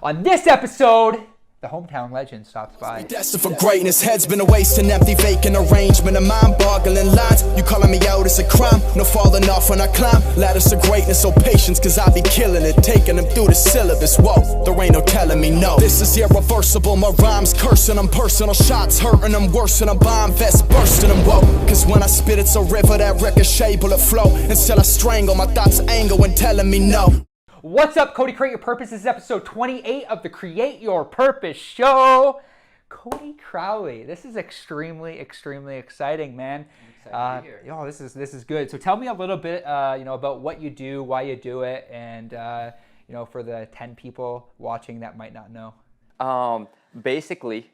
On this episode, the hometown legend stops by. Destined for greatness, heads been a waste, an empty vacant arrangement, a mind-boggling lines. You calling me out, it's a crime. No falling off when I climb ladders to greatness, so patience, cause I be killing it, taking them through the syllabus. Whoa, there ain't no telling me no. This is irreversible, my rhymes cursing them, personal shots hurting them worse than a bomb vest bursting them. Whoa, cause when I spit it's a river that ricochet bullet flow until I strangle my thoughts anger when telling me no. What's up, Cody? Create Your Purpose. This is episode 28 of the Create Your Purpose show. Cody Crowley. This is extremely exciting, man. I'm excited to be here. This is good. So tell me a little bit, about what you do, why you do it, and for the 10 people watching that might not know. Basically,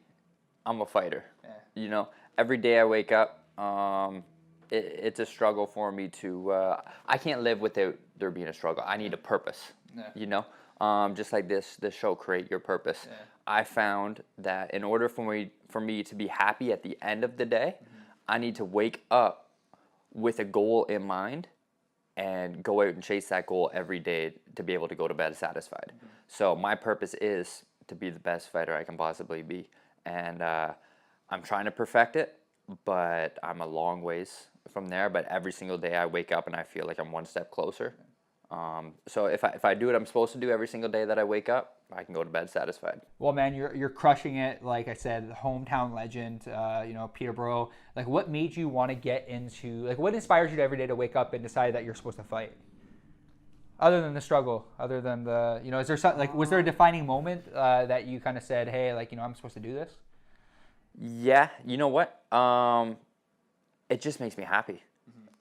I'm a fighter. Yeah. Every day I wake up, it's a struggle for me to. I can't live without there being a struggle. I need a purpose. Yeah. Just like this show, Create Your Purpose. Yeah. I found that in order for me to be happy at the end of the day, I need to wake up with a goal in mind and go out and chase that goal every day to be able to go to bed satisfied. So my purpose is to be the best fighter I can possibly be, and I'm trying to perfect it, but I'm a long ways from there. But every single day I wake up and I feel like I'm one step closer. So if I do what I'm supposed to do every single day that I wake up, I can go to bed satisfied. Well, man, you're crushing it. Like I said, the hometown legend, Peterborough. Like, what made you want to get into, like, what inspires you every day to wake up and decide that you're supposed to fight? Other than the struggle, other than the, is there something, like, was there a defining moment that you kind of said, hey, like, I'm supposed to do this? Yeah, you know what? It just makes me happy.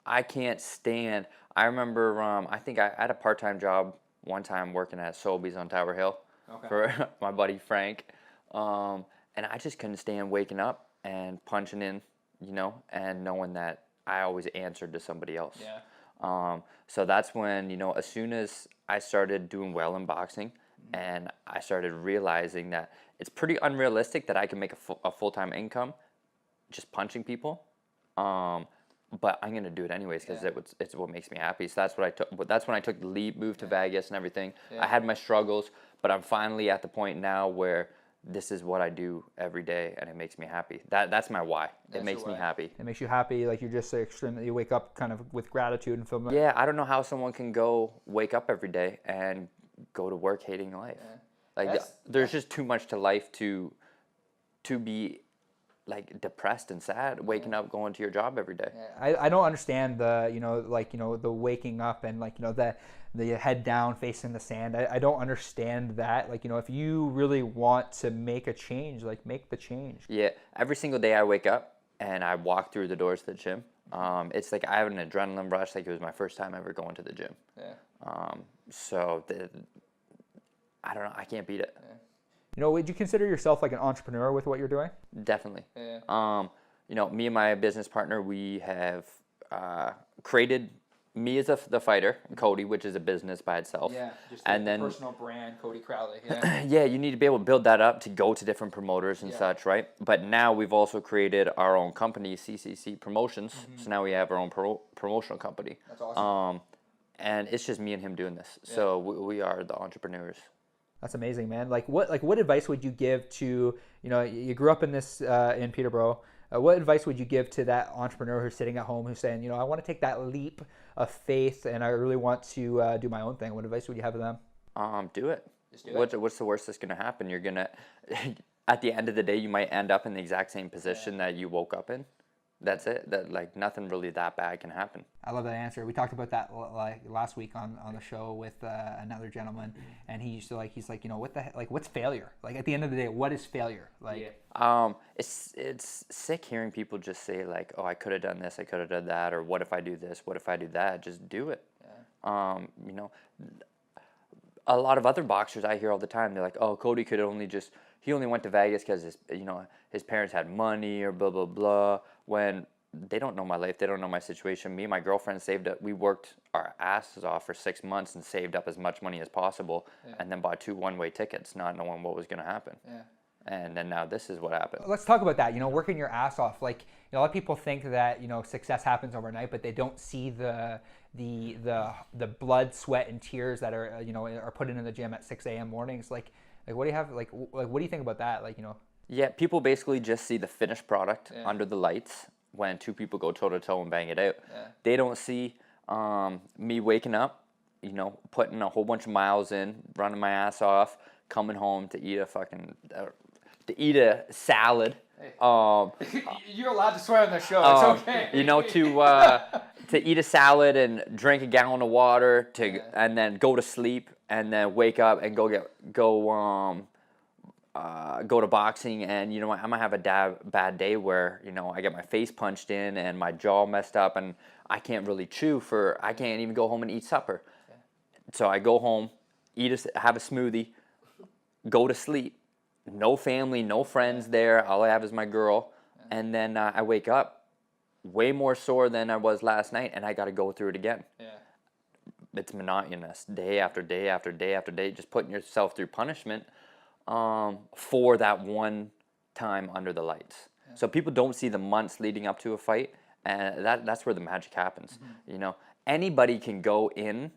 I can't stand. I remember, I think I had a part-time job one time working at Sobeys on Tower Hill for my buddy Frank, and I just couldn't stand waking up and punching in, and knowing that I always answered to somebody else. Yeah. So that's when, as soon as I started doing well in boxing, and I started realizing that it's pretty unrealistic that I can make a full-time income just punching people. But I'm gonna do it anyways because it's what makes me happy. So that's what I took. That's when I took the leap, moved to Vegas and everything. Yeah. I had my struggles, but I'm finally at the point now where this is what I do every day, and it makes me happy. That's my why. It makes me happy. It makes you happy, like you just say, extremely. You wake up kind of with gratitude and feel. Yeah, I don't know how someone can wake up every day and go to work hating life. Yeah. Like there's just too much to life to be like depressed and sad waking up going to your job every day. I don't understand the the waking up and the head down facing the sand. I don't understand that. If you really want to make a change, make the change. Yeah, every single day I wake up and I walk through the doors to the gym. It's like I have an adrenaline rush, like it was my first time ever going to the gym. Yeah. I don't know, I can't beat it. Yeah. Would you consider yourself like an entrepreneur with what you're doing? Definitely. Yeah. Me and my business partner, we have created me as the fighter, Cody, which is a business by itself. Yeah, just and then personal brand, Cody Crowley. Yeah. Yeah, you need to be able to build that up to go to different promoters and such, right? But now we've also created our own company, CCC Promotions. So now we have our own promotional company. That's awesome. And it's just me and him doing this. Yeah. So we are the entrepreneurs. That's amazing, man. What advice would you give to, you grew up in this, in Peterborough. What advice would you give to that entrepreneur who's sitting at home who's saying, I want to take that leap of faith and I really want to do my own thing? What advice would you have for them? Do it. Just do it. What's the worst that's going to happen? You're going to, at the end of the day, you might end up in the exact same position that you woke up in. That's it. Nothing really that bad can happen. I love that answer. We talked about that last week on the show with another gentleman, and he's like, what the heck, what's failure? At the end of the day, what is failure? It's sick hearing people just say oh, I could have done this, I could have done that, or what if I do this, what if I do that? Just do it. Yeah. A lot of other boxers I hear all the time, they're like, oh, Cody he only went to Vegas because his parents had money or blah blah blah. When they don't know my life, they don't know my situation. Me and my girlfriend saved up. We worked our asses off for 6 months and saved up as much money as possible, and then bought 2 one-way tickets, not knowing what was going to happen. Yeah. And then now this is what happened. Let's talk about that. Working your ass off. A lot of people think that success happens overnight, but they don't see the blood, sweat, and tears that are put into the gym at 6 a.m. mornings. Like, what do you have? Like, what do you think about that? Like, Yeah, people basically just see the finished product under the lights when two people go toe to toe and bang it out. Yeah. They don't see me waking up, putting a whole bunch of miles in, running my ass off, coming home to eat a salad. You're allowed to swear on the show. It's okay. To eat a salad and drink a gallon of water and then go to sleep and then wake up and go to boxing, and I might have a bad day where I get my face punched in and my jaw messed up and I can't really I can't even go home and eat supper. Yeah. So I go home, have a smoothie, go to sleep. No family, no friends there. All I have is my girl, and then I wake up way more sore than I was last night, and I got to go through it again. Yeah. It's monotonous, day after day after day after day, just putting yourself through punishment for that one time under the lights. Yeah. So people don't see the months leading up to a fight, and that's where the magic happens. Mm-hmm. Anybody can go in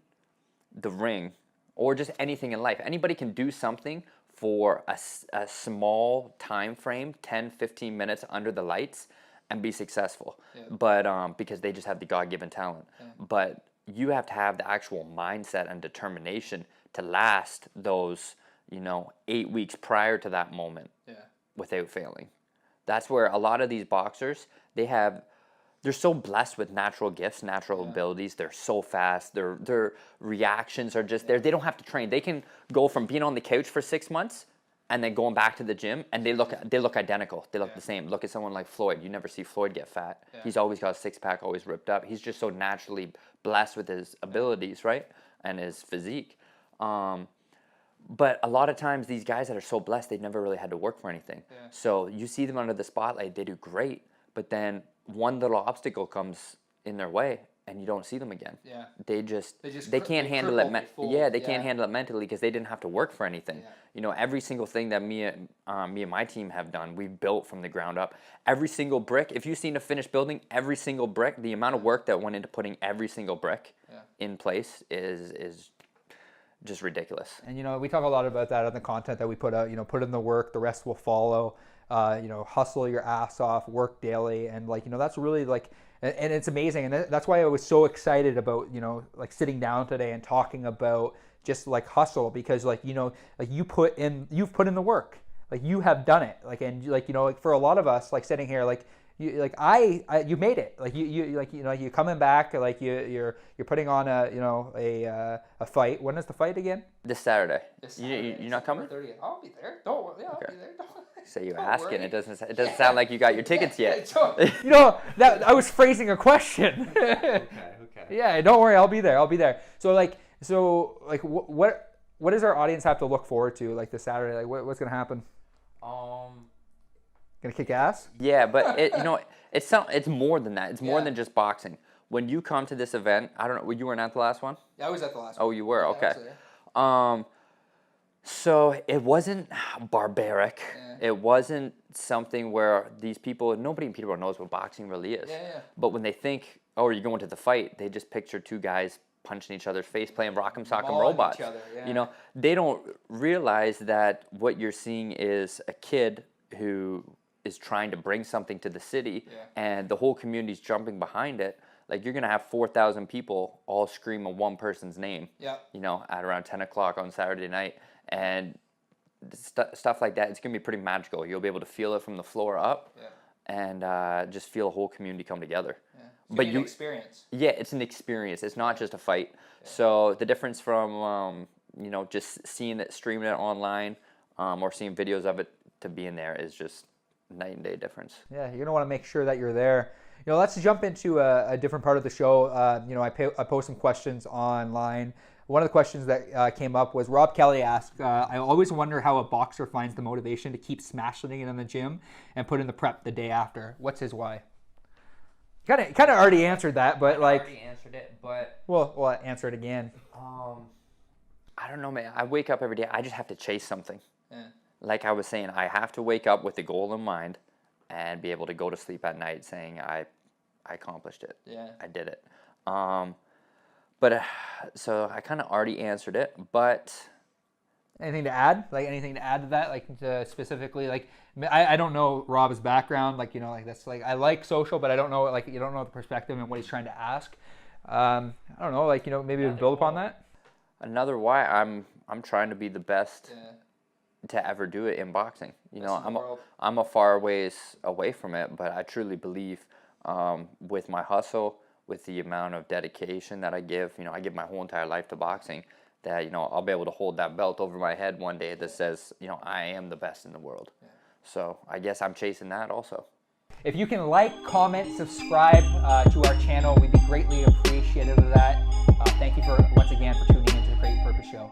the ring, or just anything in life. Anybody can do something for a small time frame, 10, 15 minutes under the lights, and be successful. Yeah. But because they just have the God-given talent. Yeah. But you have to have the actual mindset and determination to last those 8 weeks prior to that moment without failing. That's where a lot of these boxers, they're so blessed with natural gifts, natural abilities. They're so fast. Their reactions are just there. They don't have to train. They can go from being on the couch for 6 months and then going back to the gym, and they look identical. They look the same. Look at someone like Floyd. You never see Floyd get fat. Yeah. He's always got a six-pack, always ripped up. He's just so naturally blessed with his abilities, right, and his physique. But a lot of times these guys that are so blessed, they've never really had to work for anything. Yeah. So you see them under the spotlight. They do great, but then one little obstacle comes in their way and you don't see them again. Yeah. They can't handle it. They can't handle it mentally because they didn't have to work for anything. Yeah. Every single thing that me and my team have done, we've built from the ground up. Every single brick, if you've seen a finished building, every single brick, the amount of work that went into putting every single brick in place is just ridiculous. And we talk a lot about that on the content that we put out. Put in the work, the rest will follow. Hustle your ass off, work daily, and that's really and it's amazing, and that's why I was so excited about sitting down today and talking about just hustle, because you've put in the work, you have done it, and for a lot of us sitting here you made it, you coming back, you're putting on a fight. When is the fight again? This Saturday. You're not coming? 30th. I'll be there. Don't worry. Yeah, I'll be there. So you're asking. It doesn't sound like you got your tickets yet. That I was phrasing a question. Okay. Yeah, don't worry. I'll be there. So what does our audience have to look forward to this Saturday? What's gonna happen? Gonna kick ass? Yeah, but it's more than that. It's more than just boxing. When you come to this event, I don't know. You weren't at the last one? Yeah, I was at the last one. Oh, you were? Okay. So it wasn't barbaric. Yeah. It wasn't something where nobody in Peterborough knows what boxing really is. Yeah. But when they think, oh, you're going to the fight, they just picture two guys punching each other's face, playing Rock'em Sock'em Robots. They don't realize that what you're seeing is a kid who is trying to bring something to the city, and the whole community's jumping behind it. You're gonna have 4,000 people all scream one person's name. At around 10 o'clock on Saturday night, and stuff like that. It's gonna be pretty magical. You'll be able to feel it from the floor up, and just feel a whole community come together. But an experience. Yeah, it's an experience. It's not just a fight. Yeah. So the difference from just seeing it, streaming it online, or seeing videos of it to being there is just night and day difference. Yeah, you're gonna want to make sure that you're there. Let's jump into a different part of the show. I post some questions online. One of the questions that came up was Rob Kelly asked, I always wonder how a boxer finds the motivation to keep smashing it in the gym and put in the prep the day after. What's his why? Kind of already answered that, but already answered it, but we'll answer it again. I don't know, man. I wake up every day. I just have to chase something. Yeah. Like I was saying, I have to wake up with the goal in mind and be able to go to sleep at night saying I accomplished it. Yeah. I did it. So I kind of already answered it, but Anything to add? Like anything to add to that? Like to specifically, like I don't know Rob's background. Like like that's like I like social, but I don't know like you don't know the perspective and what he's trying to ask. I don't know. Like maybe to build upon that. Another why I'm trying to be the best to ever do it in boxing. I'm a far ways away from it, but I truly believe with my hustle, with the amount of dedication that I give, I give my whole entire life to boxing, that, I'll be able to hold that belt over my head one day that says, I am the best in the world. Yeah. So I guess I'm chasing that also. If you can like, comment, subscribe to our channel, we'd be greatly appreciative of that. Thank you once again for tuning into the Create Purpose Show.